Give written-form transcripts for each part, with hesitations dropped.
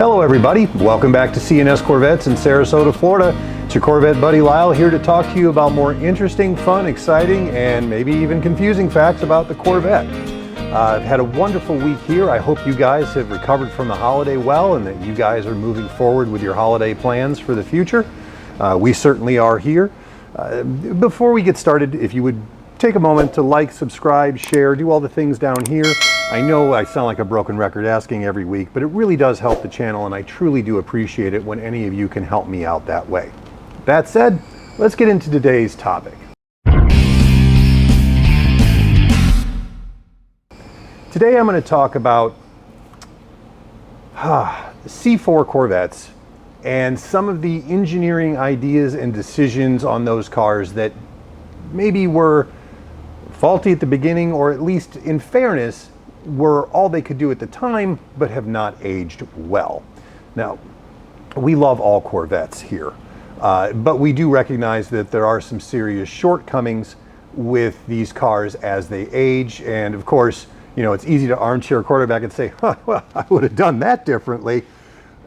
Hello everybody, welcome back to C4 Corvettes in Sarasota, Florida. It's your Corvette buddy Lyle here to talk to you about more interesting, fun, exciting, and maybe even confusing facts about the Corvette. I've had a wonderful week here. I hope you guys have recovered from the holiday well and that you guys are moving forward with your holiday plans for the future. We certainly are here. Before we get started, if you would take a moment to like, subscribe, share, do all the things down here. I know I sound like a broken record asking every week, but it really does help the channel, and I truly do appreciate it when any of you can help me out that way. That said, let's get into today's topic. Today I'm going to talk about C4 Corvettes and some of the engineering ideas and decisions on those cars that maybe were faulty at the beginning, or at least in fairness were all they could do at the time, but have not aged well. Now, we love all Corvettes here, but we do recognize that there are some serious shortcomings with these cars as they age. And of course, you know, it's easy to armchair quarterback and say, well, I would have done that differently.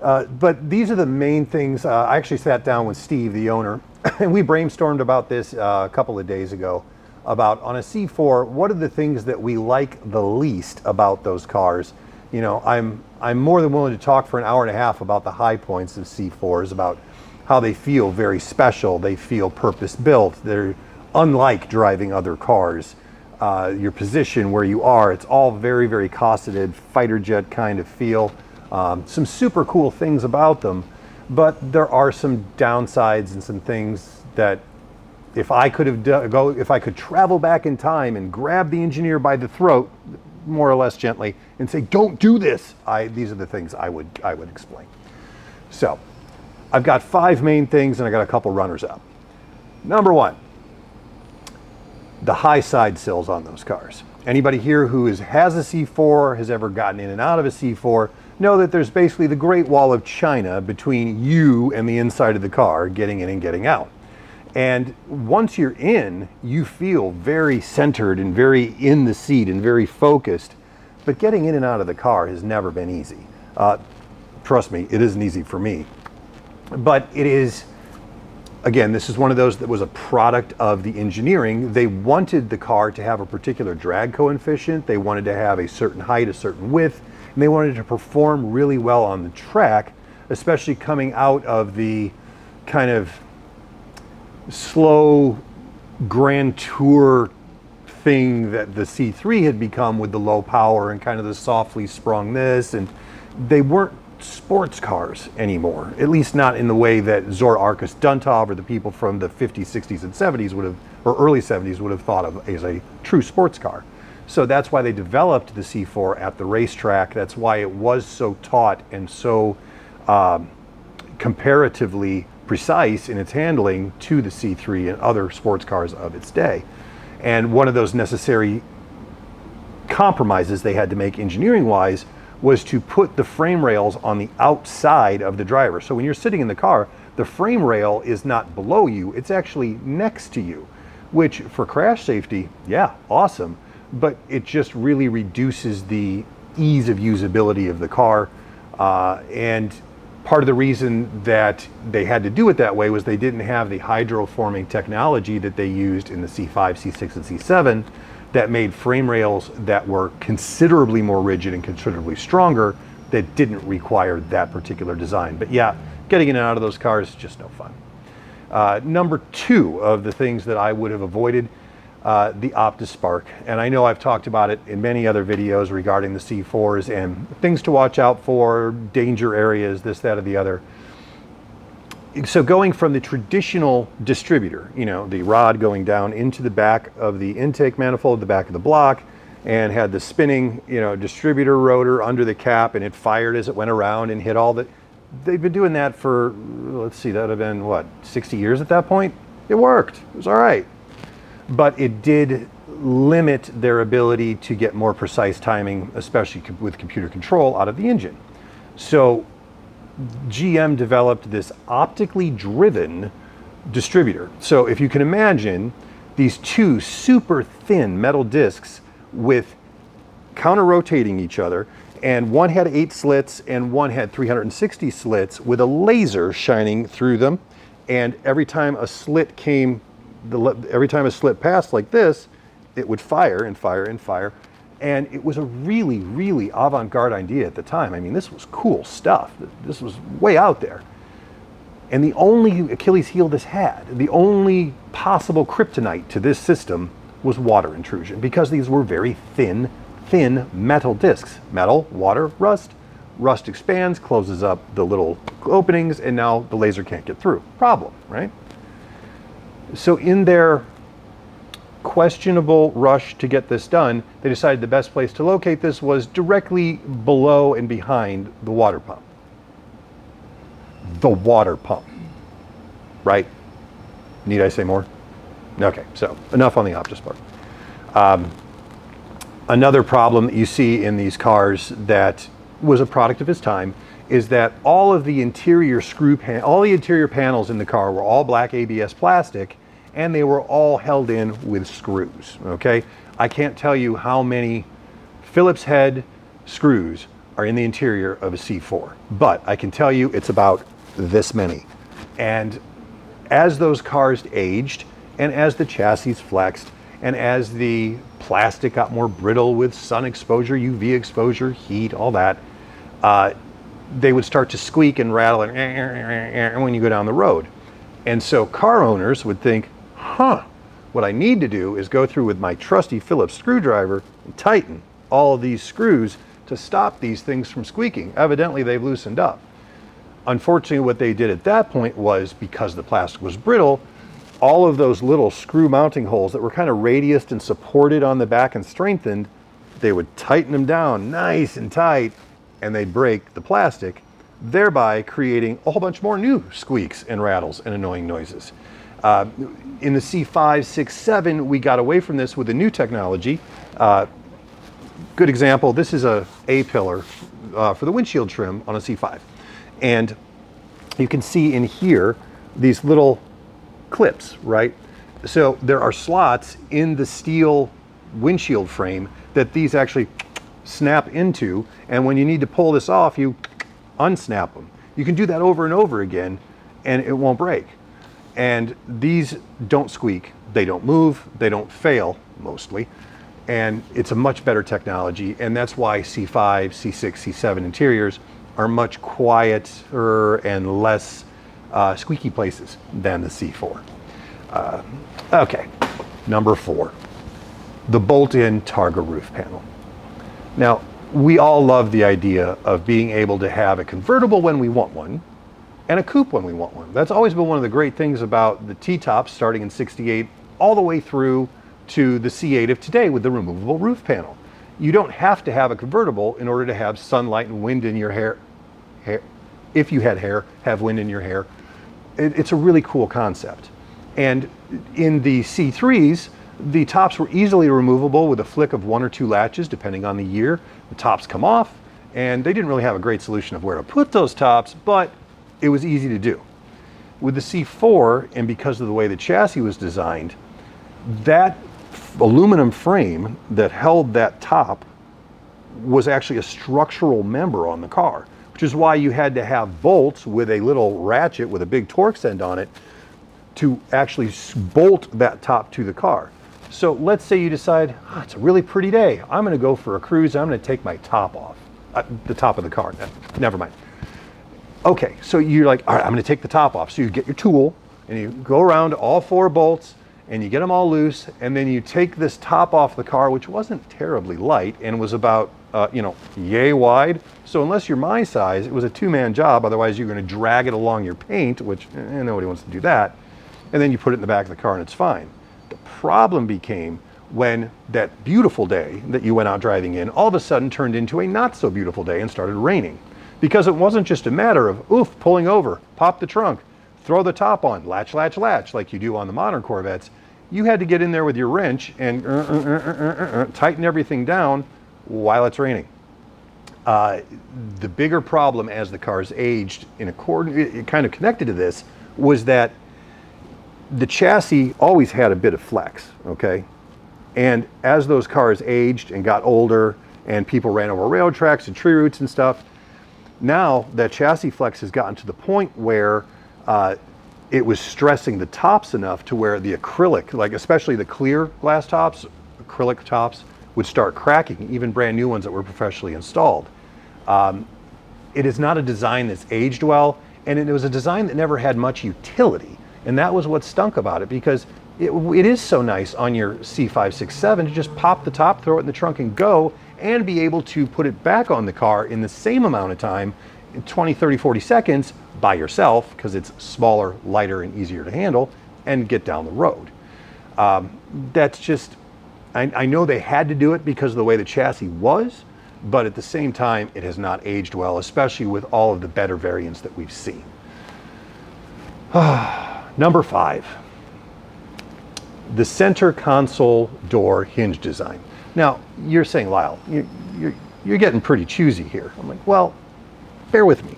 But these are the main things. I actually sat down with Steve, the owner, and we brainstormed about this a couple of days ago, about on a C4, what are the things that we like the least about those cars. You know, I'm more than willing to talk for an hour and a half about the high points of C4s, about how they feel very special, they feel purpose-built, they're unlike driving other cars. Your position, where you are, it's all very, very cosseted, fighter jet kind of feel. Some super cool things about them, but there are some downsides and some things that if I could travel back in time and grab the engineer by the throat, more or less gently, and say, "Don't do this," these are the things I would explain. So, I've got 5 main things, and I got a couple runners up. Number 1, the high side sills on those cars. Anybody here who has a C4, has ever gotten in and out of a C4, know that there's basically the Great Wall of China between you and the inside of the car, getting in and getting out. And once you're in, you feel very centered and very in the seat and very focused. But getting in and out of the car has never been easy. Trust me, it isn't easy for me. But it is, again, this is one of those that was a product of the engineering. They wanted the car to have a particular drag coefficient. They wanted to have a certain height, a certain width, and they wanted to perform really well on the track, especially coming out of the kind of slow grand tour thing that the C3 had become with the low power and kind of the softly sprung this, and they weren't sports cars anymore, at least not in the way that Zora Arkus Duntov or the people from the 50s, 60s, and 70s would have, or early 70s would have thought of as a true sports car. So that's why they developed the C4 at the racetrack. That's why it was so taut and so comparatively precise in its handling to the C3 and other sports cars of its day. And one of those necessary compromises they had to make engineering-wise was to put the frame rails on the outside of the driver. So when you're sitting in the car, the frame rail is not below you, it's actually next to you, which for crash safety, yeah, awesome, but it just really reduces the ease of usability of the car. And part of the reason that they had to do it that way was they didn't have the hydroforming technology that they used in the C5, C6, and C7 that made frame rails that were considerably more rigid and considerably stronger that didn't require that particular design. But yeah, getting in and out of those cars is just no fun. Number 2 of the things that I would have avoided, the Opti-spark. And I know I've talked about it in many other videos regarding the C4s and things to watch out for, danger areas, this, that, or the other. So going from the traditional distributor, you know, the rod going down into the back of the intake manifold, the back of the block, and had the spinning, you know, distributor rotor under the cap, and it fired as it went around and hit all the... They've been doing that for, let's see, that would have been, what, 60 years at that point? It worked. It was all right. But it did limit their ability to get more precise timing, especially with computer control out of the engine. So GM developed this optically driven distributor. So if you can imagine these 2 super thin metal discs with counter rotating each other, And one had 8 slits and one had 360 slits with a laser shining through them. And every time a slit came, every time a slit passed like this, it would fire and fire and fire. And it was a really, really avant-garde idea at the time. I mean, this was cool stuff. This was way out there. And the only Achilles heel this had, the only possible kryptonite to this system was water intrusion, because these were very thin metal discs. Metal, water, rust. Rust expands, closes up the little openings, and now the laser can't get through. Problem, right? So in their questionable rush to get this done, they decided the best place to locate this was directly below and behind the water pump. The water pump, right? Need I say more? Okay, so enough on the Opti-spark. Another problem that you see in these cars that was a product of his time is that all of the interior all the interior panels in the car were all black ABS plastic, and they were all held in with screws, okay? I can't tell you how many Phillips head screws are in the interior of a C4, but I can tell you it's about this many. And as those cars aged, and as the chassis flexed, and as the plastic got more brittle with sun exposure, UV exposure, heat, all that, they would start to squeak and rattle and when you go down the road. And so car owners would think, what I need to do is go through with my trusty Phillips screwdriver and tighten all of these screws to stop these things from squeaking. Evidently, they've loosened up. Unfortunately, what they did at that point was, because the plastic was brittle, all of those little screw mounting holes that were kind of radiused and supported on the back and strengthened, they would tighten them down nice and tight, and they'd break the plastic, thereby creating a whole bunch more new squeaks and rattles and annoying noises. In the C5, 6, 7, we got away from this with a new technology. Good example, this is a A-pillar for the windshield trim on a C5. And you can see in here these little clips, right? So there are slots in the steel windshield frame that these actually snap into, and when you need to pull this off, you unsnap them. You can do that over and over again, and it won't break. And these don't squeak, they don't move, they don't fail, mostly. And it's a much better technology, and that's why C5, C6, C7 interiors are much quieter and less squeaky places than the C4. Okay, number 4, the bolt-in Targa roof panel. Now, we all love the idea of being able to have a convertible when we want one, and a coupe when we want one. That's always been one of the great things about the T-tops starting in '68 all the way through to the C8 of today with the removable roof panel. You don't have to have a convertible in order to have sunlight and wind in your hair. If you had hair, have wind in your hair. It's a really cool concept. And in the C3s, the tops were easily removable with a flick of 1 or 2 latches, depending on the year. The tops come off, and they didn't really have a great solution of where to put those tops, but it was easy to do. With the C4, and because of the way the chassis was designed, that aluminum frame that held that top was actually a structural member on the car, which is why you had to have bolts with a little ratchet with a big Torx end on it to actually bolt that top to the car. So let's say you decide, it's a really pretty day, I'm gonna go for a cruise, I'm gonna take my top off, the top of the car, never mind. Okay, so you're like, all right, I'm gonna take the top off. So you get your tool and you go around all 4 bolts and you get them all loose, and then you take this top off the car, which wasn't terribly light and was about, yay wide. So unless you're my size, it was a 2-man job. Otherwise you're gonna drag it along your paint, which nobody wants to do that. And then you put it in the back of the car and it's fine. The problem became when that beautiful day that you went out driving in all of a sudden turned into a not so beautiful day and started raining. Because it wasn't just a matter of, pulling over, pop the trunk, throw the top on, latch, latch, latch, like you do on the modern Corvettes. You had to get in there with your wrench and tighten everything down while it's raining. The bigger problem as the cars aged, it kind of connected to this, was that the chassis always had a bit of flex, okay? And as those cars aged and got older and people ran over railroad tracks and tree roots and stuff. Now that chassis flex has gotten to the point where it was stressing the tops enough to where the acrylic, like especially the clear glass tops, acrylic tops, would start cracking, even brand new ones that were professionally installed. It is not a design that's aged well, and it was a design that never had much utility. And that was what stunk about it, because it is so nice on your C5, 6, 7 to just pop the top, throw it in the trunk and go, and be able to put it back on the car in the same amount of time, in 20, 30, 40 seconds by yourself, because it's smaller, lighter, and easier to handle, and get down the road. That's just, I know they had to do it because of the way the chassis was, but at the same time, it has not aged well, especially with all of the better variants that we've seen. Number 5, the center console door hinge design. Now, you're saying, Lyle, you're getting pretty choosy here. I'm like, well, bear with me.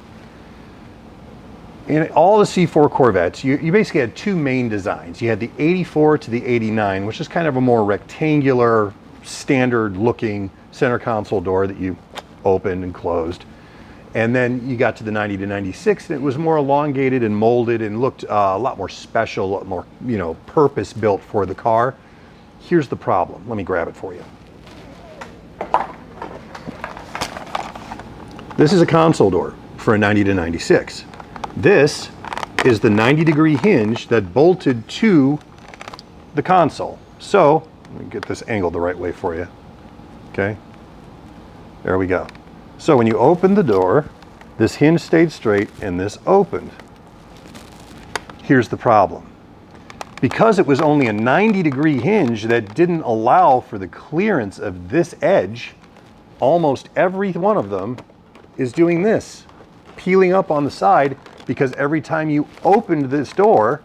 In all the C4 Corvettes, you basically had two main designs. You had the 84 to the 89, which is kind of a more rectangular, standard looking center console door that you opened and closed. And then you got to the 90 to 96, and it was more elongated and molded and looked a lot more special, a lot more, purpose built for the car. Here's the problem. Let me grab it for you. This is a console door for a 90 to 96. This is the 90-degree hinge that bolted to the console. So, let me get this angled the right way for you. Okay, there we go. So when you open the door, this hinge stayed straight and this opened. Here's the problem. Because it was only a 90-degree hinge that didn't allow for the clearance of this edge, almost every one of them is doing this, peeling up on the side, because every time you opened this door,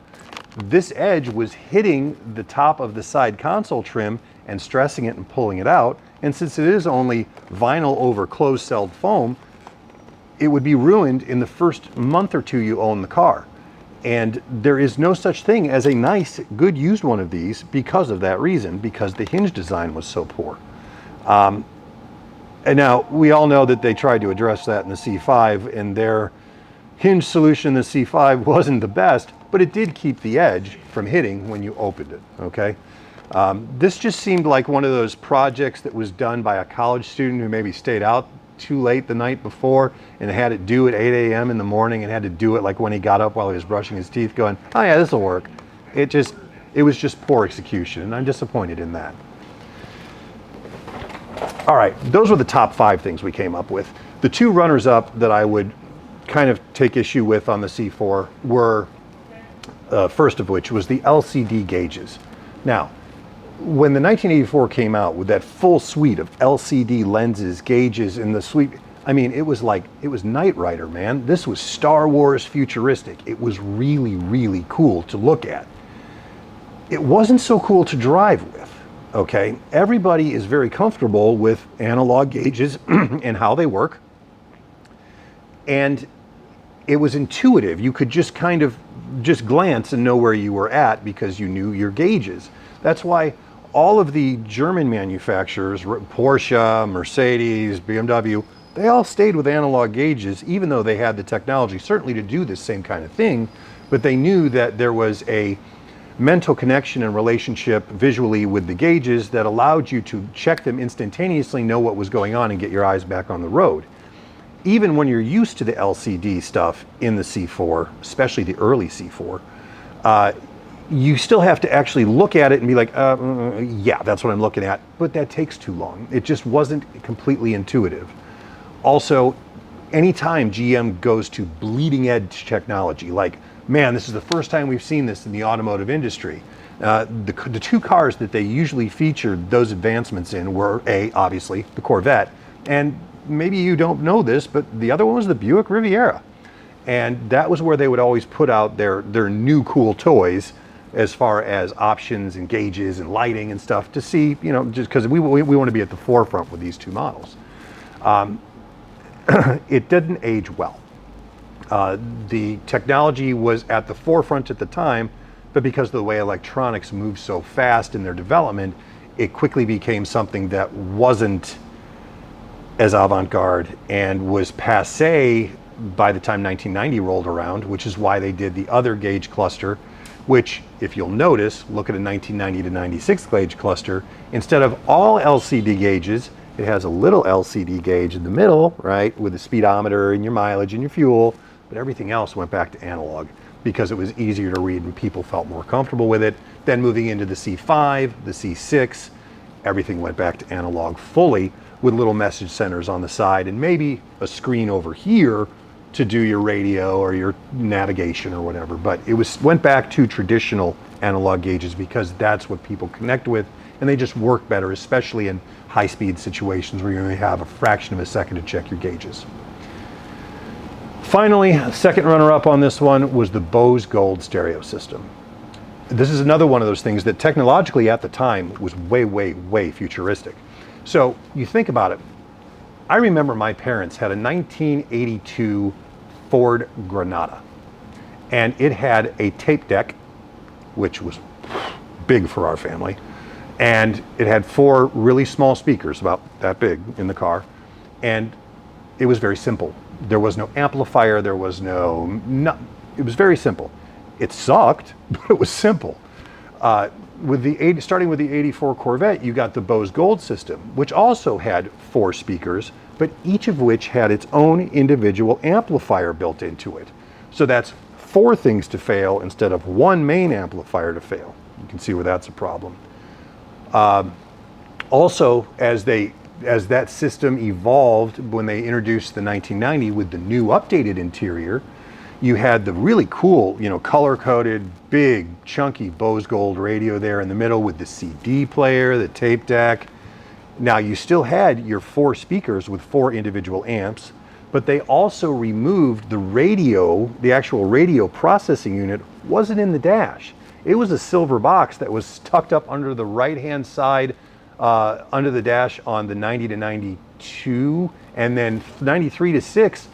this edge was hitting the top of the side console trim and stressing it and pulling it out. And since it is only vinyl over closed-celled foam, it would be ruined in the first month or two you own the car. And there is no such thing as a nice, good used one of these because of that reason, because the hinge design was so poor. And now, we all know that they tried to address that in the C5, and their hinge solution in the C5 wasn't the best, but it did keep the edge from hitting when you opened it, okay? This just seemed like one of those projects that was done by a college student who maybe stayed out too late the night before and had it due at 8 a.m. in the morning and had to do it like when he got up while he was brushing his teeth going, oh yeah, this will work. It was just poor execution, and I'm disappointed in that. All right, those were the top 5 things we came up with. The 2 runners-up that I would kind of take issue with on the C4 were, first of which was the LCD gauges. Now, when the 1984 came out with that full suite of LCD lenses, gauges, and the suite, I mean, it was Knight Rider, man. This was Star Wars futuristic. It was really, really cool to look at. It wasn't so cool to drive with, okay? Everybody is very comfortable with analog gauges and how they work. And it was intuitive. You could just kind of just glance and know where you were at because you knew your gauges. That's why all of the German manufacturers, Porsche, Mercedes, BMW, they all stayed with analog gauges, even though they had the technology certainly to do this same kind of thing, but they knew that there was a mental connection and relationship visually with the gauges that allowed you to check them instantaneously, know what was going on, and get your eyes back on the road. Even when you're used to the LCD stuff in the C4, especially the early C4, you still have to actually look at it and be like, yeah, that's what I'm looking at. But that takes too long. It just wasn't completely intuitive. Also, anytime GM goes to bleeding edge technology, like, man, this is the first time we've seen this in the automotive industry. The 2 cars that they usually featured those advancements in were, obviously, the Corvette. And maybe you don't know this, but the other one was the Buick Riviera. And that was where they would always put out their new cool toys as far as options and gauges and lighting and stuff to see, just because we want to be at the forefront with these 2 models. It didn't age well. The technology was at the forefront at the time, but because of the way electronics moved so fast in their development, it quickly became something that wasn't as avant-garde and was passé by the time 1990 rolled around, which is why they did the other gauge cluster, which, if you'll notice, look at a 1990 to 96 gauge cluster, instead of all LCD gauges, it has a little LCD gauge in the middle, right, with the speedometer and your mileage and your fuel, but everything else went back to analog because it was easier to read and people felt more comfortable with it. Then moving into the C5, the C6, everything went back to analog fully with little message centers on the side and maybe a screen over here to do your radio or your navigation or whatever. But it went back to traditional analog gauges because that's what people connect with, and they just work better, especially in high-speed situations where you only have a fraction of a second to check your gauges. Finally, second runner-up on this one was the Bose Gold stereo system. This is another one of those things that technologically at the time was way, way, way futuristic. So you think about it. I remember my parents had a 1982 Ford Granada, and it had a tape deck, which was big for our family, and it had 4 really small speakers, about that big, in the car, and it was very simple. There was no amplifier, there was no, it was very simple. It sucked, but it was simple. Starting with the 84 Corvette, you got the Bose Gold system, which also had 4 speakers, but each of which had its own individual amplifier built into it. So that's 4 things to fail instead of 1 main amplifier to fail. You can see where that's a problem. Also, as that system evolved, when they introduced the 1990 with the new updated interior, you had the really cool, color-coded, big, chunky Bose Gold radio there in the middle with the CD player, the tape deck. Now, you still had your 4 speakers with 4 individual amps, but they also removed the radio, the actual radio processing unit wasn't in the dash. It was a silver box that was tucked up under the right-hand side, under the dash on the 90 to 92, and then 93 to 6,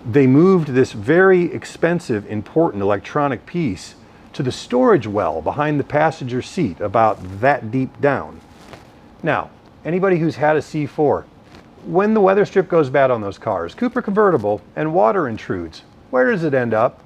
they moved this very expensive, important electronic piece to the storage well behind the passenger seat, about that deep down. Now, anybody who's had a C4, when the weather strip goes bad on those cars, Cooper convertible, and water intrudes, where does it end up?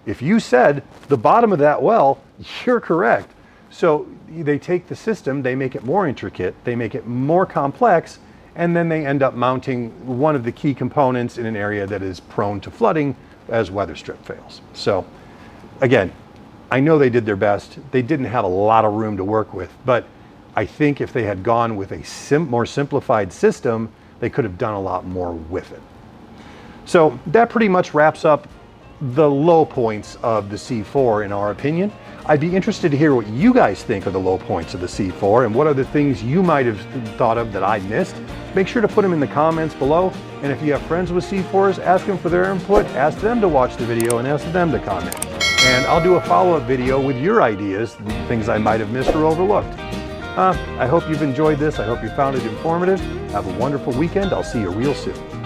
If you said the bottom of that well, you're correct. So they take the system, they make it more intricate, they make it more complex, and then they end up mounting one of the key components in an area that is prone to flooding as weather strip fails. So again, I know they did their best. They didn't have a lot of room to work with, but I think if they had gone with a more simplified system, they could have done a lot more with it. So that pretty much wraps up the low points of the C4 in our opinion. I'd be interested to hear what you guys think of the low points of the C4 and what are the things you might have thought of that I missed. Make sure to put them in the comments below. And if you have friends with C4s, ask them for their input, ask them to watch the video, and ask them to comment. And I'll do a follow-up video with your ideas, things I might have missed or overlooked. I hope you've enjoyed this. I hope you found it informative. Have a wonderful weekend. I'll see you real soon.